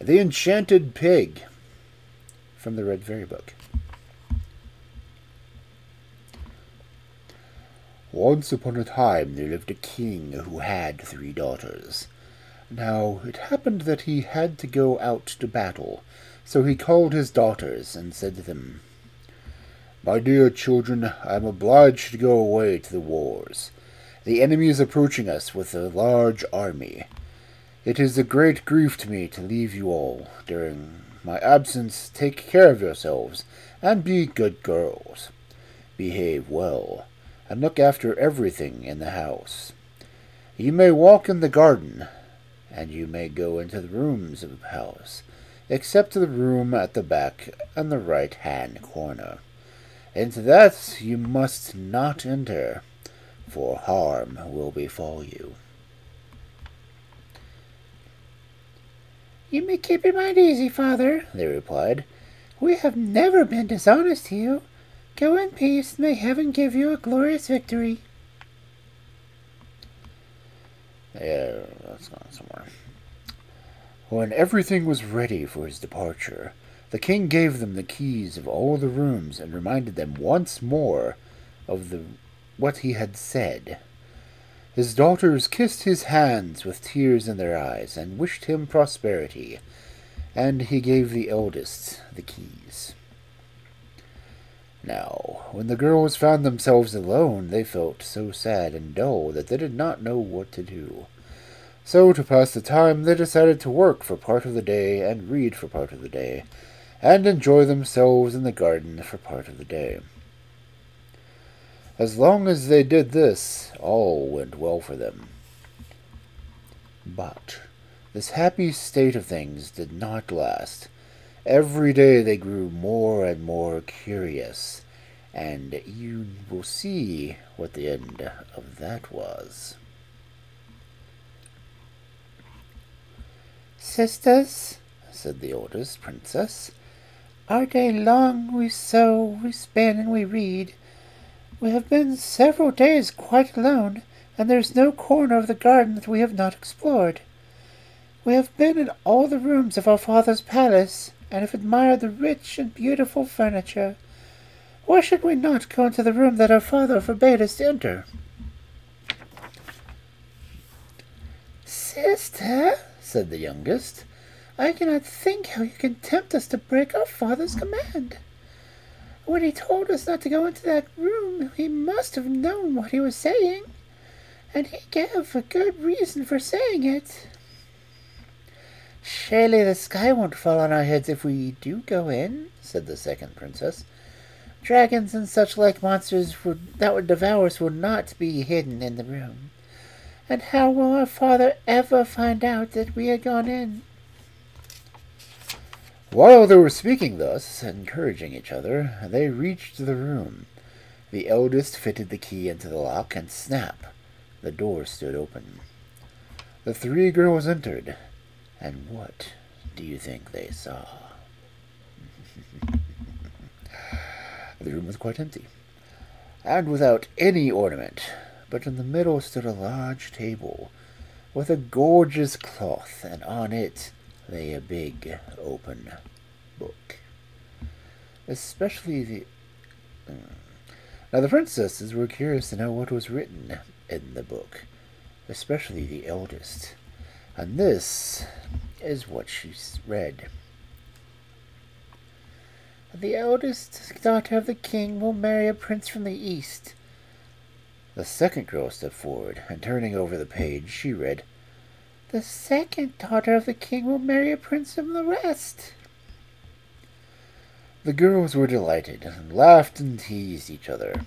The Enchanted Pig from the Red Fairy Book. Once upon a time there lived a king who had 3 daughters. Now it happened that he had to go out to battle, so he called his daughters and said to them, "My dear children, I am obliged to go away to the wars. The enemy is approaching us with a large army. It is a great grief to me to leave you all. During my absence, take care of yourselves, and be good girls. Behave well, and look after everything in the house. You may walk in the garden, and you may go into the rooms of the house, except the room at the back and the right-hand corner. Into that you must not enter, for harm will befall you." "You may keep your mind easy, father," they replied. "We have never been dishonest to you. Go in peace, and may heaven give you a glorious victory." Yeah, that's gone somewhere. When everything was ready for his departure, the king gave them the keys of all the rooms and reminded them once more of what he had said. His daughters kissed his hands with tears in their eyes and wished him prosperity, and he gave the eldest the keys. Now, when the girls found themselves alone, they felt so sad and dull that they did not know what to do. So, to pass the time, they decided to work for part of the day and read for part of the day, and enjoy themselves in the garden for part of the day. As long as they did this, all went well for them. But this happy state of things did not last. Every day they grew more and more curious, and you will see what the end of that was. "Sisters," said the oldest princess, "our day long we sew, we spin, and we read. We have been several days quite alone, and there is no corner of the garden that we have not explored. We have been in all the rooms of our father's palace, and have admired the rich and beautiful furniture. Why should we not go into the room that our father forbade us to enter?" "Sister," said the youngest, "I cannot think how you can tempt us to break our father's command. When he told us not to go into that room, he must have known what he was saying, and he gave a good reason for saying it." "Surely the sky won't fall on our heads if we do go in," said the second princess. "Dragons and such like monsters that would devour us will not be hidden in the room. And how will our father ever find out that we had gone in?" While they were speaking thus, encouraging each other, they reached the room. The eldest fitted the key into the lock, and snap! The door stood open. The 3 girls entered, and what do you think they saw? The room was quite empty, and without any ornament, but in the middle stood a large table, with a gorgeous cloth, and on it lay a big open book. Now the princesses were curious to know what was written in the book, especially the eldest, and this is what she read. "The eldest daughter of the king will marry a prince from the east." The second girl stepped forward, and turning over the page, she read, "The second daughter of the king will marry a prince from the west." The girls were delighted, and laughed and teased each other.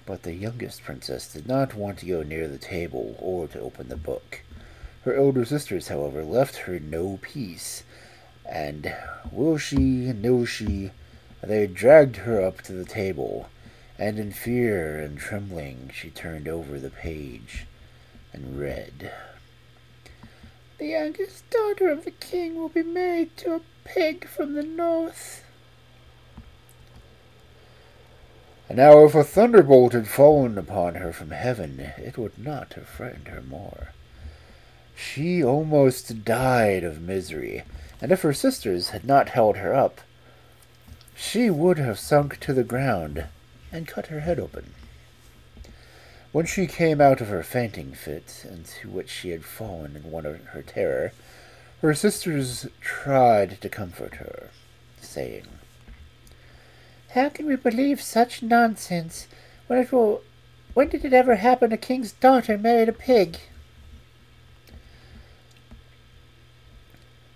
But the youngest princess did not want to go near the table or to open the book. Her elder sisters, however, left her no peace, and will she, no she, they dragged her up to the table, and in fear and trembling she turned over the page and read, "The youngest daughter of the king will be married to a pig from the north." Now, if a thunderbolt had fallen upon her from heaven, it would not have frightened her more. She almost died of misery, and if her sisters had not held her up, she would have sunk to the ground and cut her head open. When she came out of her fainting fit, into which she had fallen in one of her terror, her sisters tried to comfort her, saying, "How can we believe such nonsense when did it ever happen a king's daughter married a pig?"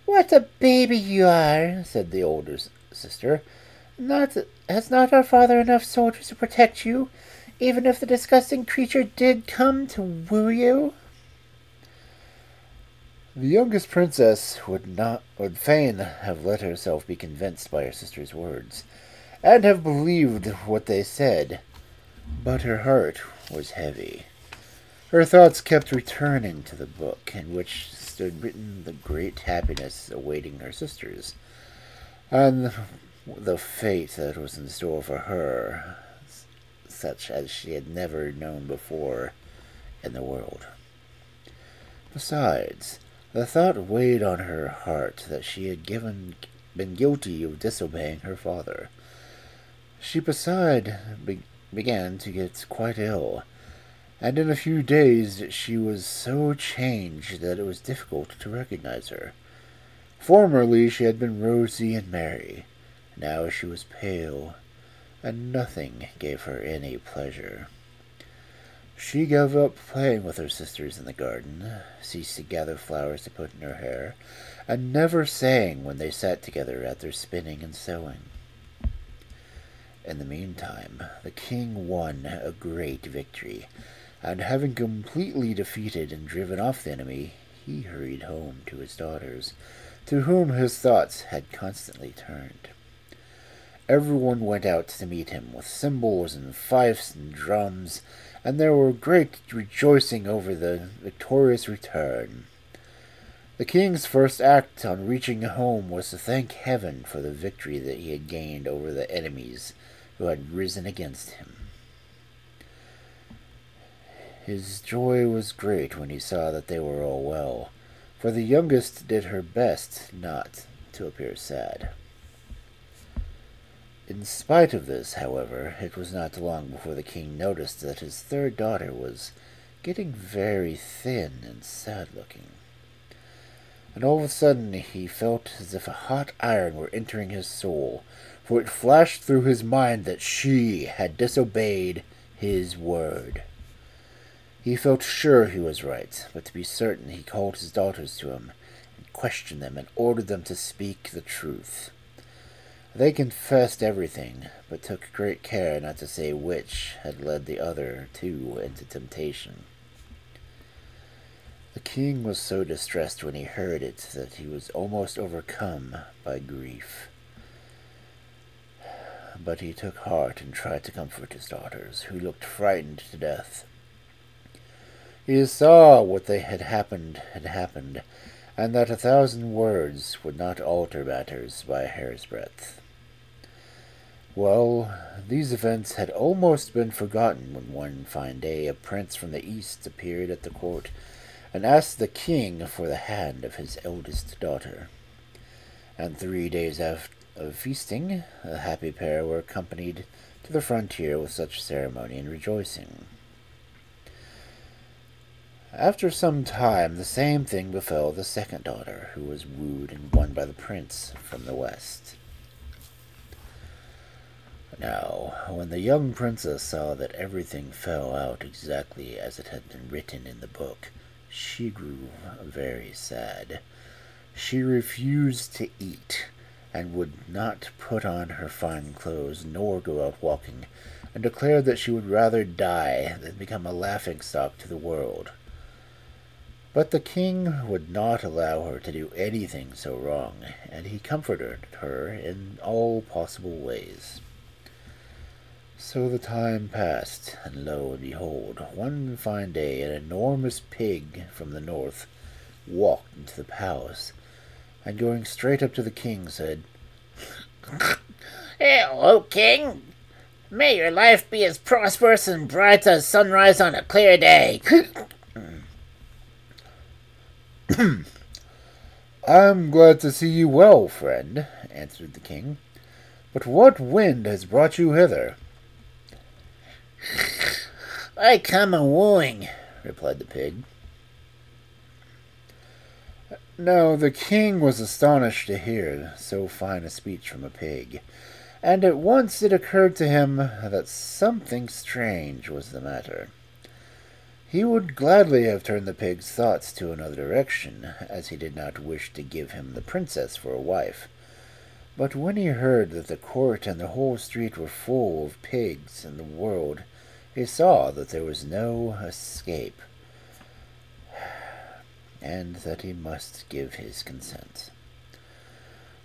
"What a baby you are," said the older sister. Has not our father enough soldiers to protect you, even if the disgusting creature did come to woo you?" The youngest princess would fain have let herself be convinced by her sister's words, and have believed what they said, but her heart was heavy. Her thoughts kept returning to the book in which stood written the great happiness awaiting her sisters, and the fate that was in store for her, such as she had never known before in the world. Besides, the thought weighed on her heart that she had been guilty of disobeying her father. She began to get quite ill, and in a few days she was so changed that it was difficult to recognize her. Formerly she had been rosy and merry. Now she was pale, and nothing gave her any pleasure. She gave up playing with her sisters in the garden, ceased to gather flowers to put in her hair, and never sang when they sat together at their spinning and sewing. In the meantime, the king won a great victory, and having completely defeated and driven off the enemy, he hurried home to his daughters, to whom his thoughts had constantly turned. Everyone went out to meet him with cymbals and fifes and drums, and there were great rejoicing over the victorious return. The king's first act on reaching home was to thank heaven for the victory that he had gained over the enemies who had risen against him. His joy was great when he saw that they were all well, for the youngest did her best not to appear sad. In spite of this, however, it was not long before the king noticed that his third daughter was getting very thin and sad-looking. And all of a sudden he felt as if a hot iron were entering his soul, for it flashed through his mind that she had disobeyed his word. He felt sure he was right, but to be certain he called his daughters to him, and questioned them, and ordered them to speak the truth. They confessed everything, but took great care not to say which had led the other two into temptation. The king was so distressed when he heard it that he was almost overcome by grief. But he took heart and tried to comfort his daughters, who looked frightened to death. He saw what had happened, and that 1,000 words would not alter matters by a hair's breadth. Well, these events had almost been forgotten when one fine day a prince from the east appeared at the court and asked the king for the hand of his eldest daughter. And 3 days of feasting, the happy pair were accompanied to the frontier with such ceremony and rejoicing. After some time, the same thing befell the second daughter, who was wooed and won by the prince from the west. Now, when the young princess saw that everything fell out exactly as it had been written in the book, she grew very sad. She refused to eat, and would not put on her fine clothes, nor go out walking, and declared that she would rather die than become a laughing-stock to the world. But the king would not allow her to do anything so wrong, and he comforted her in all possible ways. So the time passed, and lo and behold, one fine day an enormous pig from the north walked into the palace, and going straight up to the king said, "Hello, king. May your life be as prosperous and bright as sunrise on a clear day." "I am glad to see you well, friend," answered the king. "But what wind has brought you hither?" "I come a wooing," replied the pig. Now the king was astonished to hear so fine a speech from a pig, and at once it occurred to him that something strange was the matter. He would gladly have turned the pig's thoughts to another direction, as he did not wish to give him the princess for a wife. But when he heard that the court and the whole street were full of pigs in the world, he saw that there was no escape, and that he must give his consent.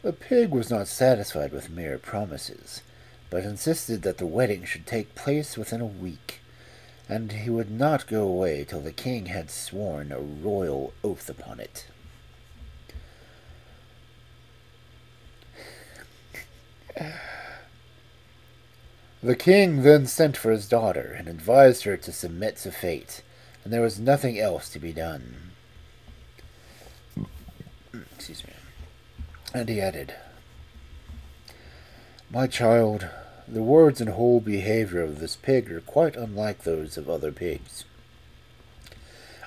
The pig was not satisfied with mere promises, but insisted that the wedding should take place within a week, and he would not go away till the king had sworn a royal oath upon it. The king then sent for his daughter and advised her to submit to fate, and there was nothing else to be done. Excuse me. And he added, "My child, the words and whole behavior of this pig are quite unlike those of other pigs.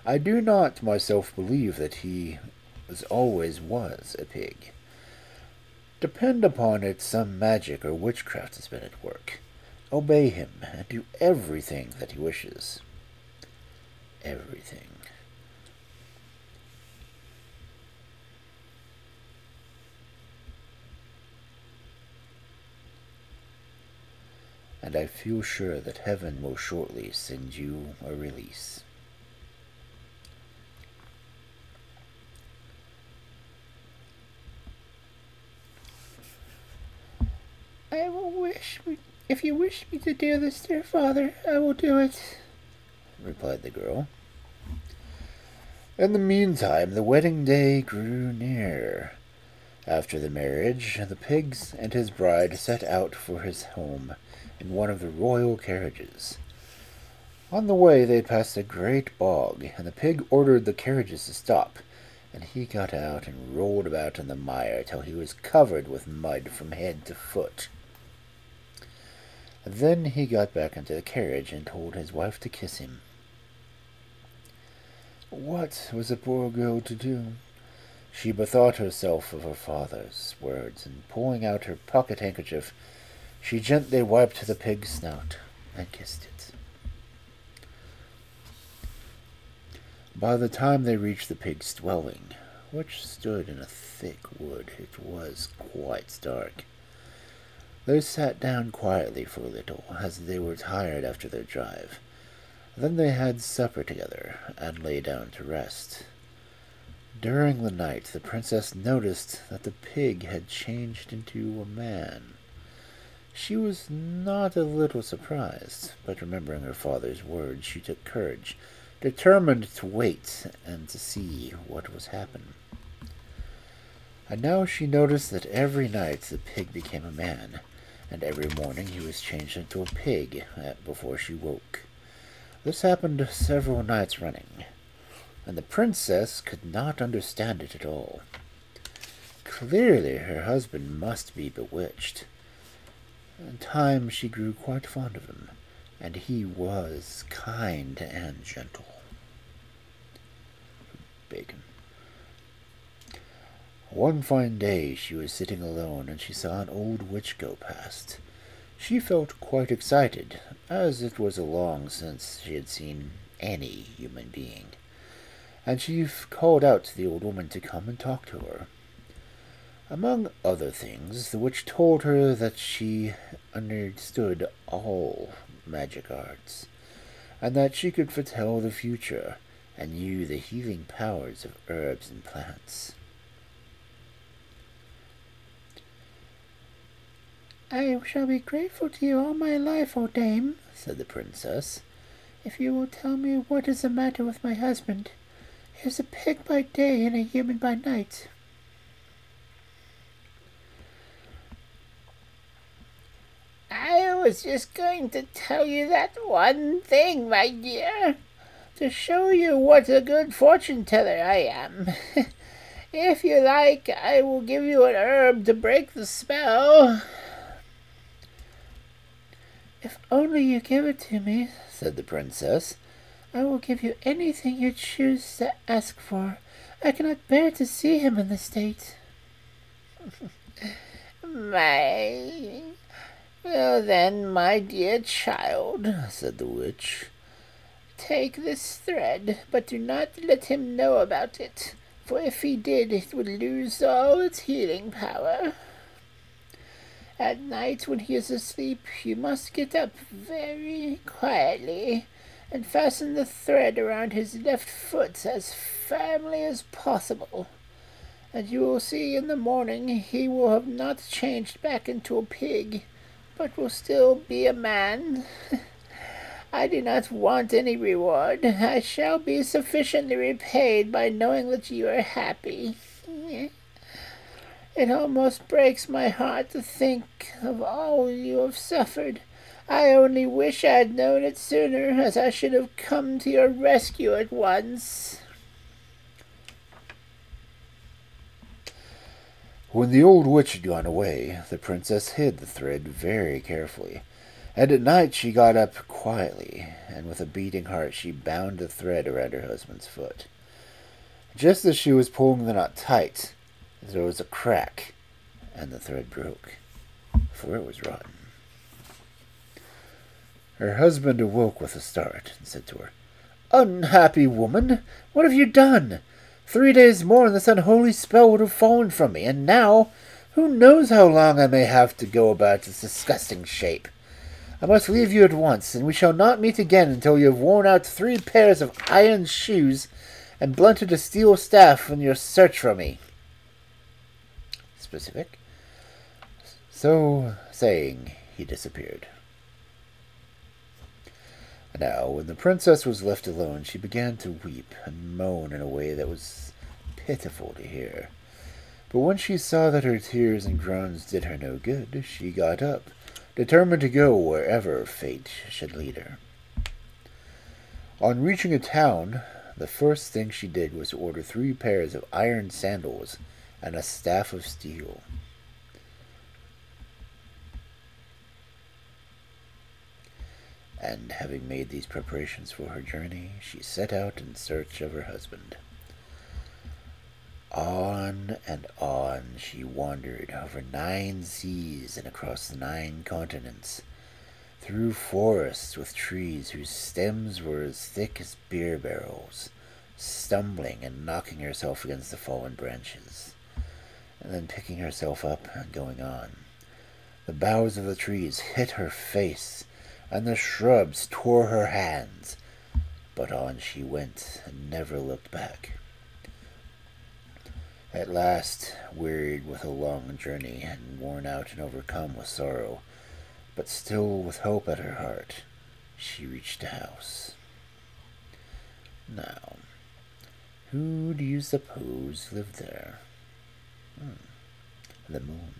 I do not myself believe that he always was a pig. Depend upon it, some magic or witchcraft has been at work. Obey him, and do everything that he wishes." Everything. And I feel sure that heaven will shortly send you a release. If you wish me to do this, dear father, I will do it," replied the girl. In the meantime, the wedding day grew near. After the marriage, the pig and his bride set out for his home in one of the royal carriages. On the way they passed a great bog, and the pig ordered the carriages to stop, and he got out and rolled about in the mire till he was covered with mud from head to foot. Then he got back into the carriage and told his wife to kiss him. What was the poor girl to do? She bethought herself of her father's words, and pulling out her pocket handkerchief, she gently wiped the pig's snout and kissed it. By the time they reached the pig's dwelling, which stood in a thick wood, it was quite dark. They sat down quietly for a little, as they were tired after their drive. Then they had supper together, and lay down to rest. During the night, the princess noticed that the pig had changed into a man. She was not a little surprised, but remembering her father's words, she took courage, determined to wait and to see what was happening. And now she noticed that every night the pig became a man, and every morning he was changed into a pig before she woke. This happened several nights running, and the princess could not understand it at all. Clearly her husband must be bewitched. In time she grew quite fond of him, and he was kind and gentle. Bacon. One fine day she was sitting alone, and she saw an old witch go past. She felt quite excited, as it was long since she had seen any human being, and she called out to the old woman to come and talk to her. Among other things, the witch told her that she understood all magic arts, and that she could foretell the future, and knew the healing powers of herbs and plants. "I shall be grateful to you all my life, old dame," said the princess, "if you will tell me what is the matter with my husband. He is a pig by day and a human by night." "I was just going to tell you that one thing, my dear," To show you what a good fortune teller I am. If you like, I will give you an herb to break the spell." "If only you give it to me," said the princess, "I will give you anything you choose to ask for. I cannot bear to see him in this state." "My... Well then, my dear child," said the witch, "take this thread, but do not let him know about it, for if he did, it would lose all its healing power. At night, when he is asleep, you must get up very quietly and fasten the thread around his left foot as firmly as possible, and you will see in the morning he will have not changed back into a pig, but will still be a man. I do not want any reward. I shall be sufficiently repaid by knowing that you are happy. It almost breaks my heart to think of all you have suffered. I only wish I had known it sooner, as I should have come to your rescue at once." When the old witch had gone away, the princess hid the thread very carefully, and at night she got up quietly, and with a beating heart she bound the thread around her husband's foot. Just as she was pulling the knot tight, there was a crack, and the thread broke, for it was rotten. Her husband awoke with a start, and said to her, "Unhappy woman, what have you done? 3 days more and this unholy spell would have fallen from me, and now, who knows how long I may have to go about this disgusting shape? I must leave you at once, and we shall not meet again until you have worn out 3 pairs of iron shoes and blunted a steel staff in your search for me." Specific. So saying, he disappeared. Now, when the princess was left alone, she began to weep and moan in a way that was pitiful to hear. But when she saw that her tears and groans did her no good, she got up, determined to go wherever fate should lead her. On reaching a town, the first thing she did was to order 3 pairs of iron sandals and a staff of steel. And having made these preparations for her journey, she set out in search of her husband. On and on she wandered over 9 seas and across 9 continents, through forests with trees whose stems were as thick as beer barrels, stumbling and knocking herself against the fallen branches, and then picking herself up and going on. The boughs of the trees hit her face, and the shrubs tore her hands, but on she went and never looked back. At last, wearied with a long journey and worn out and overcome with sorrow, but still with hope at her heart, she reached a house. Now, who do you suppose lived there? The moon.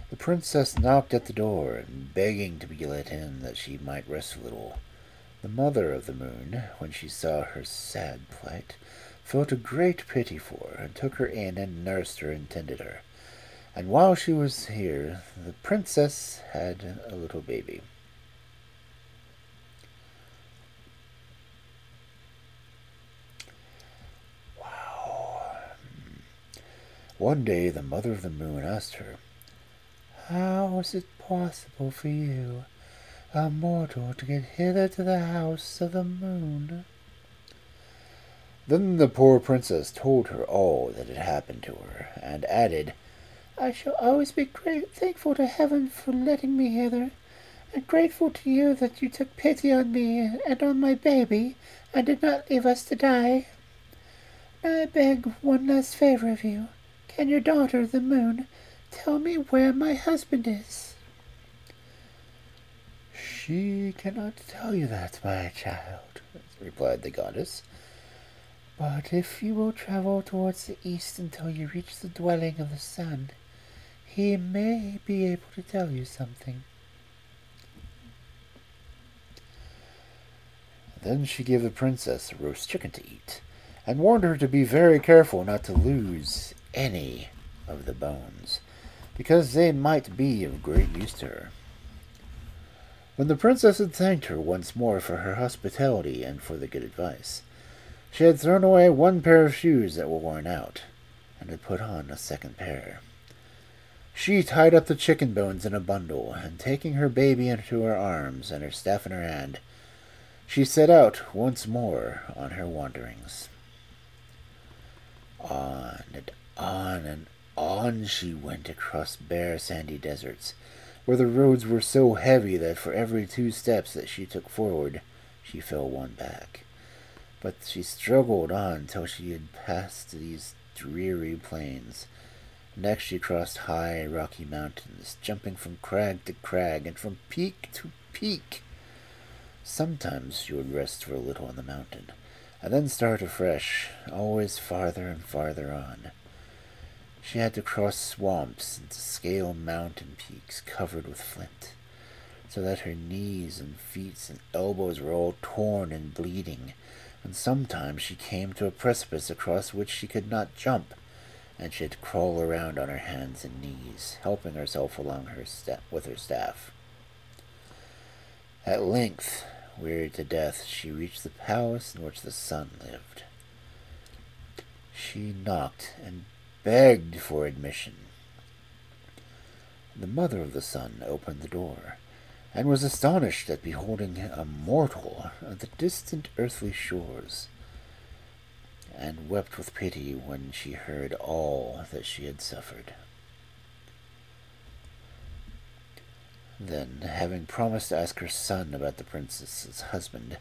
The princess knocked at the door, and begging to be let in that she might rest a little. The mother of the moon, when she saw her sad plight, felt a great pity for her, and took her in and nursed her and tended her. And while she was here, the princess had a little baby. Wow. One day the mother of the moon asked her, "How is it possible for you, a mortal, to get hither to the house of the moon?" Then the poor princess told her all that had happened to her, and added, "I shall always be thankful to heaven for letting me hither, and grateful to you that you took pity on me and on my baby, and did not leave us to die. Now I beg one last favor of you. Can your daughter, the moon, tell me where my husband is?" "She cannot tell you that, my child," replied the goddess. "But if you will travel towards the east until you reach the dwelling of the sun, he may be able to tell you something." Then she gave the princess a roast chicken to eat, and warned her to be very careful not to lose any of the bones, because they might be of great use to her. When the princess had thanked her once more for her hospitality and for the good advice, she had thrown away one pair of shoes that were worn out, and had put on a second pair. She tied up the chicken bones in a bundle, and taking her baby into her arms and her staff in her hand, she set out once more on her wanderings. On and on and on she went across bare sandy deserts, where the roads were so heavy that for every 2 steps that she took forward, she fell one back. But she struggled on till she had passed these dreary plains. Next she crossed high, rocky mountains, jumping from crag to crag and from peak to peak. Sometimes she would rest for a little on the mountain, and then start afresh, always farther and farther on. She had to cross swamps and to scale mountain peaks covered with flint, so that her knees and feet and elbows were all torn and bleeding, and sometimes she came to a precipice across which she could not jump, and she had to crawl around on her hands and knees, helping herself along with her staff. At length, wearied to death, she reached the palace in which the sun lived. She knocked and begged for admission. The mother of the sun opened the door, and was astonished at beholding a mortal on the distant earthly shores, and wept with pity when she heard all that she had suffered. Then, having promised to ask her son about the princess's husband,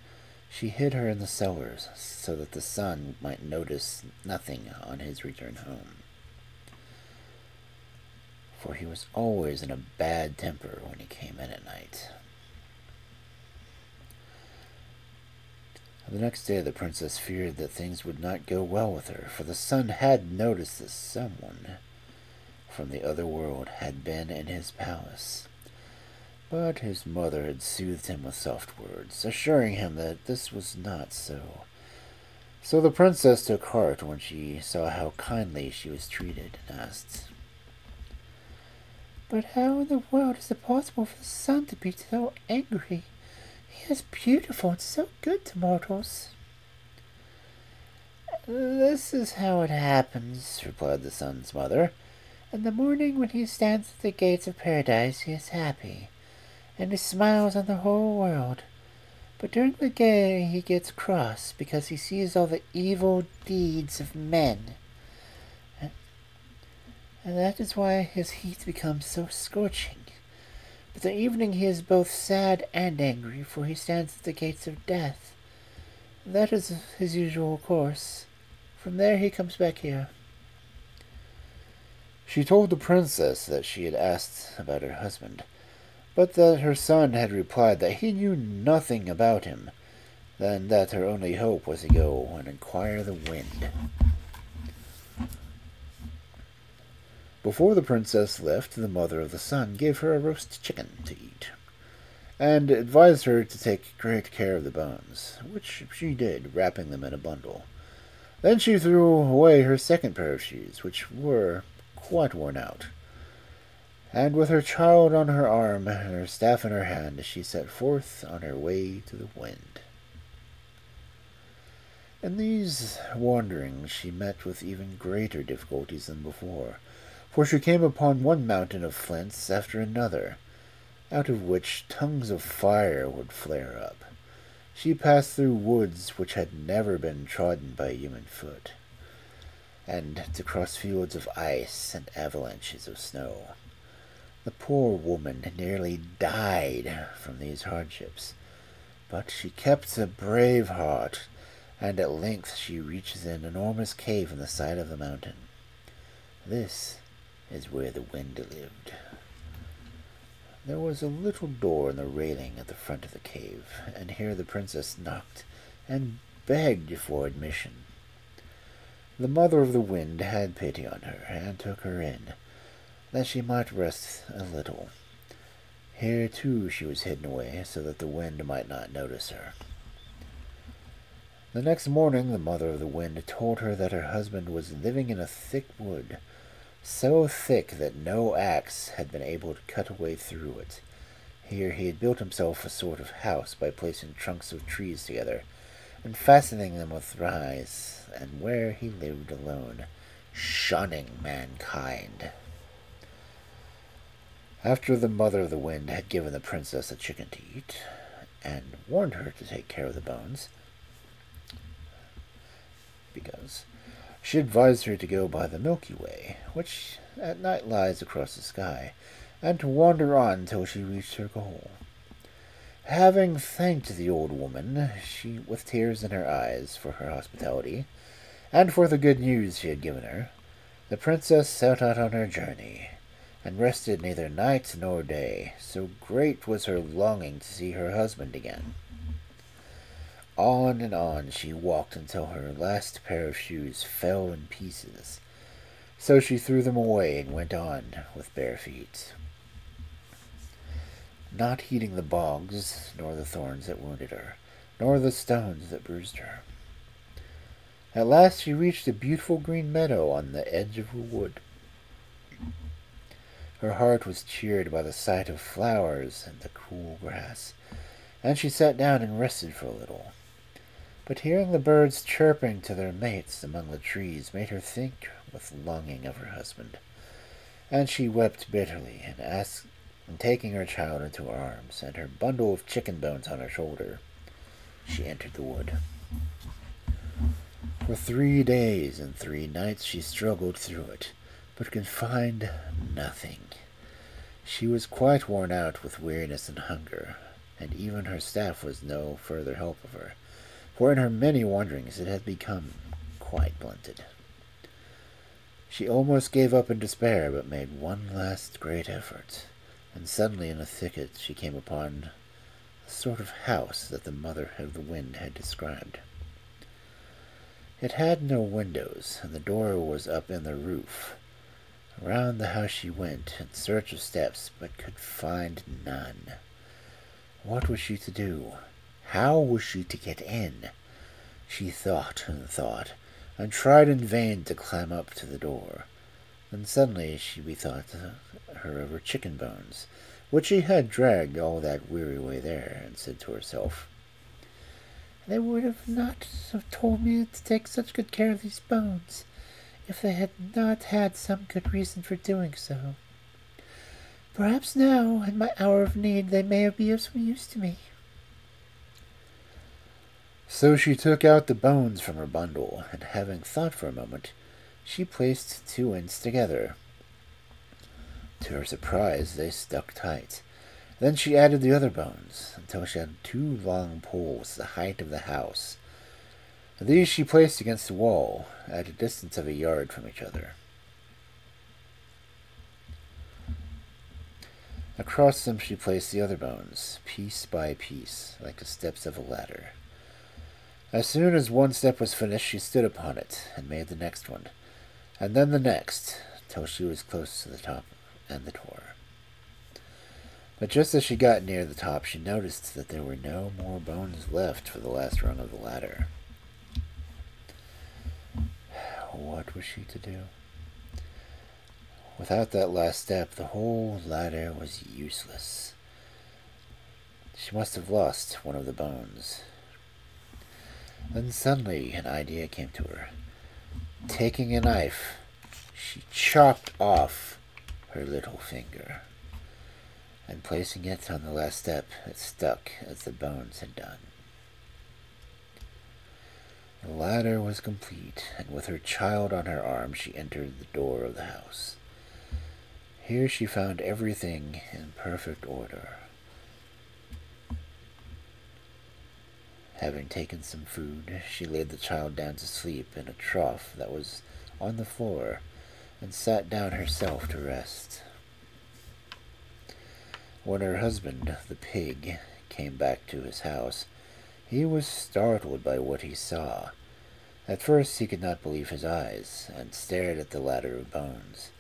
she hid her in the cellars, so that the sun might notice nothing on his return home. For he was always in a bad temper when he came in at night. The next day the princess feared that things would not go well with her, for the sun had noticed that someone from the other world had been in his palace. But his mother had soothed him with soft words, assuring him that this was not so. So the princess took heart when she saw how kindly she was treated, and asked, "But how in the world is it possible for the sun to be so angry? He is beautiful and so good to mortals." "This is how it happens," replied the sun's mother. "In the morning when he stands at the gates of paradise he is happy, and he smiles on the whole world. But during the day he gets cross because he sees all the evil deeds of men. And that is why his heat becomes so scorching. But the evening he is both sad and angry, for he stands at the gates of death. That is his usual course. From there he comes back here." She told the princess that she had asked about her husband, but that her son had replied that he knew nothing about him, and that her only hope was to go and inquire the wind. Before the princess left, the mother of the sun gave her a roast chicken to eat, and advised her to take great care of the bones, which she did, wrapping them in a bundle. Then she threw away her second pair of shoes, which were quite worn out, and with her child on her arm and her staff in her hand, she set forth on her way to the wind. In these wanderings she met with even greater difficulties than before, for she came upon one mountain of flints after another, out of which tongues of fire would flare up. She passed through woods which had never been trodden by human foot, and to cross fields of ice and avalanches of snow. The poor woman nearly died from these hardships, but she kept a brave heart, and at length she reached an enormous cave in the side of the mountain. This is where the wind lived. There was a little door in the railing at the front of the cave, and here the princess knocked and begged for admission. The mother of the wind had pity on her, and took her in, that she might rest a little. Here, too, she was hidden away, so that the wind might not notice her. The next morning the mother of the wind told her that her husband was living in a thick wood, so thick that no axe had been able to cut a way through it. Here he had built himself a sort of house by placing trunks of trees together and fastening them with ties, and where he lived alone, shunning mankind. After the mother of the wind had given the princess a chicken to eat, and warned her to take care of the bones, because she advised her to go by the Milky Way, which at night lies across the sky, and to wander on till she reached her goal. Having thanked the old woman, she, with tears in her eyes, for her hospitality, and for the good news she had given her, the princess set out on her journey, and rested neither night nor day, so great was her longing to see her husband again. On and on she walked until her last pair of shoes fell in pieces, so she threw them away and went on with bare feet, not heeding the bogs, nor the thorns that wounded her, nor the stones that bruised her. At last she reached a beautiful green meadow on the edge of a wood. Her heart was cheered by the sight of flowers and the cool grass, and she sat down and rested for a little. But hearing the birds chirping to their mates among the trees made her think with longing of her husband, and she wept bitterly, and taking her child into her arms and her bundle of chicken bones on her shoulder, she entered the wood. For 3 days and 3 nights she struggled through it, but could find nothing. She was quite worn out with weariness and hunger, and even her staff was no further help of her, for in her many wanderings it had become quite blunted. She almost gave up in despair, but made one last great effort, and suddenly in a thicket she came upon the sort of house that the mother of the wind had described. It had no windows, and the door was up in the roof. Around the house she went, in search of steps, but could find none. What was she to do? How was she to get in? She thought and thought, and tried in vain to climb up to the door. Then suddenly she bethought her of her chicken bones, which she had dragged all that weary way there, and said to herself, "They would not have told me to take such good care of these bones, if they had not had some good reason for doing so. Perhaps now, in my hour of need, they may be of some use to me." So she took out the bones from her bundle, and having thought for a moment, she placed 2 ends together. To her surprise, they stuck tight. Then she added the other bones, until she had 2 long poles the height of the house. These she placed against the wall, at a distance of 1 yard from each other. Across them she placed the other bones, piece by piece, like the steps of a ladder. As soon as one step was finished, she stood upon it, and made the next one, and then the next, till she was close to the top and the door. But just as she got near the top, she noticed that there were no more bones left for the last rung of the ladder. What was she to do? Without that last step, the whole ladder was useless. She must have lost one of the bones. Then suddenly an idea came to her. Taking a knife, she chopped off her little finger, and placing it on the last step, it stuck as the bones had done. The ladder was complete, and with her child on her arm, she entered the door of the house. Here she found everything in perfect order. Having taken some food, she laid the child down to sleep in a trough that was on the floor, and sat down herself to rest. When her husband, the pig, came back to his house, he was startled by what he saw. At first he could not believe his eyes, and stared at the ladder of bones,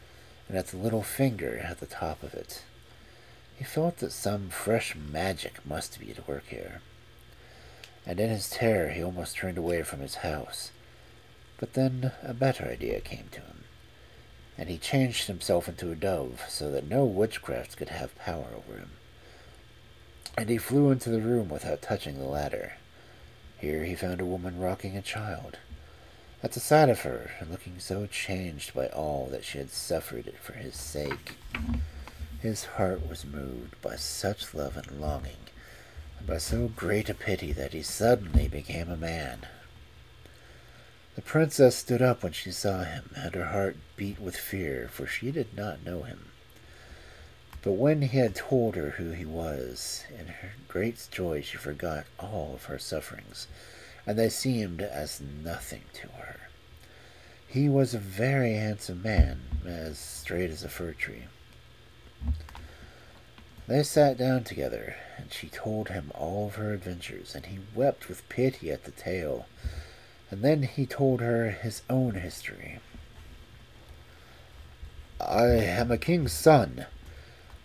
and at the little finger at the top of it. He felt that some fresh magic must be at work here. and in his terror he almost turned away from his house. But then a better idea came to him, and he changed himself into a dove so that no witchcraft could have power over him. And he flew into the room without touching the ladder. Here he found a woman rocking a child. At the sight of her, and looking so changed by all that she had suffered for his sake, his heart was moved by such love and longing, and by so great a pity that he suddenly became a man. The princess stood up when she saw him, and her heart beat with fear, for she did not know him. But when he had told her who he was, in her great joy she forgot all of her sufferings, and they seemed as nothing to her. He was a very handsome man, as straight as a fir tree. They sat down together, and she told him all of her adventures, and he wept with pity at the tale. And then he told her his own history. "I am a king's son.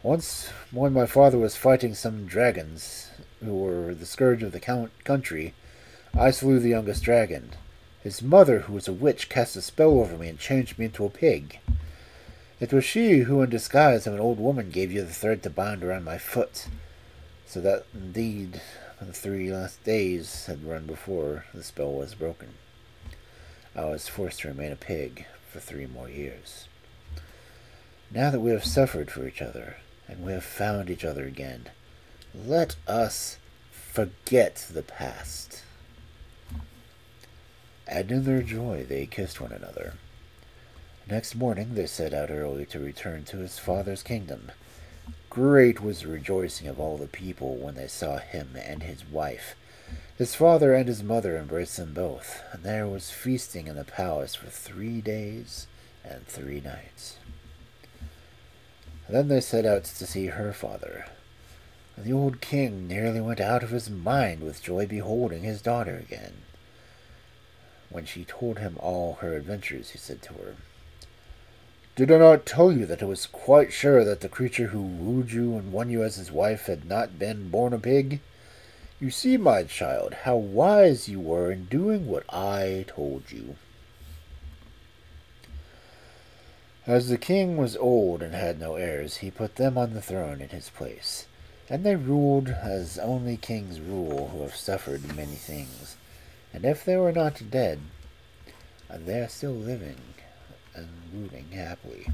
Once, when my father was fighting some dragons, who were the scourge of the country, I slew the youngest dragon. His mother, who was a witch, cast a spell over me and changed me into a pig. It was she who, in disguise of an old woman, gave you the thread to bind around my foot, so that, indeed, the 3 last days had run before the spell was broken. I was forced to remain a pig for 3 more years. Now that we have suffered for each other, and we have found each other again, let us forget the past." And in their joy they kissed one another. Next morning they set out early to return to his father's kingdom. Great was the rejoicing of all the people when they saw him and his wife. His father and his mother embraced them both, and there was feasting in the palace for 3 days and 3 nights. Then they set out to see her father. The old king nearly went out of his mind with joy beholding his daughter again. When she told him all her adventures, he said to her, "Did I not tell you that I was quite sure that the creature who wooed you and won you as his wife had not been born a pig? You see, my child, how wise you were in doing what I told you." As the king was old and had no heirs, he put them on the throne in his place, and they ruled as only kings rule who have suffered many things, and if they were not dead, they are still living and ruling happily.